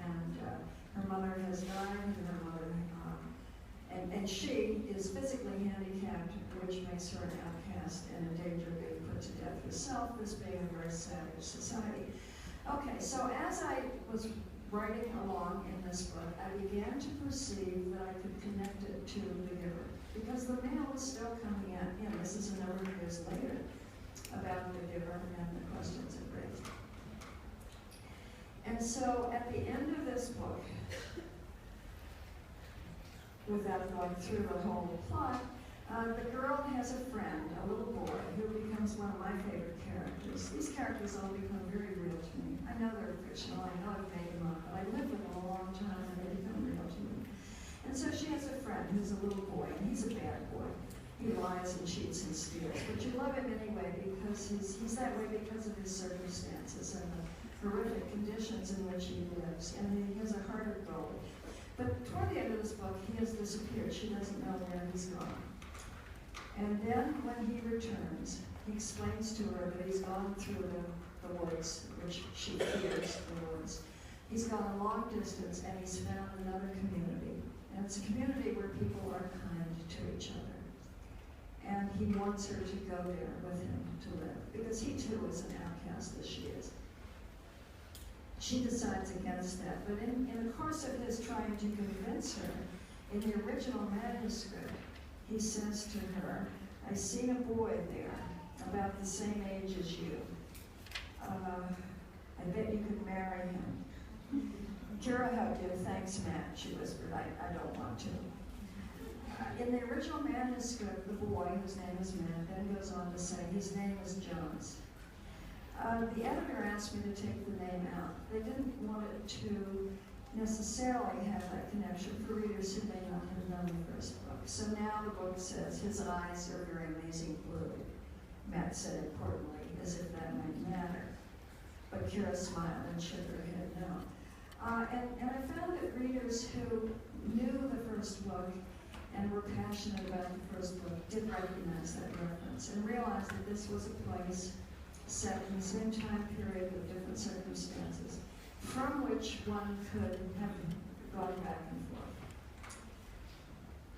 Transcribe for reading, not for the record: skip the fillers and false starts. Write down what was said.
and her mother has died, and her mother, and she is physically handicapped, which makes her an outcast and in danger of being put to death herself, this being a very savage society. Okay, so as I was writing along in this book, I began to perceive that I could connect it to The Giver, because the mail was still coming in. This is a number of years later about The Giver and the questions it raised. And so at the end of this book, without going through the whole plot, the girl has a friend, a little boy, who becomes one of my favorite characters. These characters all become very real to me. I know they're fictional, I know I've made them up, but I lived with them a long time and they become real to me. And so she has a friend who's a little boy, and he's a bad boy. He lies and cheats and steals, but you love him anyway because he's that way because of his circumstances and the horrific conditions in which he lives, and he has a heart of gold. But toward the end of this book, he has disappeared. She doesn't know where he's gone. And then when he returns, he explains to her that he's gone through the woods, which she fears the woods. He's gone a long distance, and he's found another community. And it's a community where people are kind to each other. And he wants her to go there with him to live, because he too is an outcast as she is. She decides against that, but in the course of his trying to convince her, in the original manuscript, he says to her, I see a boy there, about the same age as you. I bet you could marry him. Kira hugged him, thanks, Matt, she whispered, I don't want to. In the original manuscript, the boy, whose name is Matt, then goes on to say his name is Jones. The editor asked me to take the name out. They didn't want it to necessarily have that connection for readers who may not have known the first book. So now the book says, his eyes are very amazing blue. Matt said importantly, as if that might matter. But Kira smiled and shook her head no. And I found that readers who knew the first book and were passionate about the first book did recognize that reference and realized that this was a place set in the same time period with different circumstances, from which one could have gone back and forth.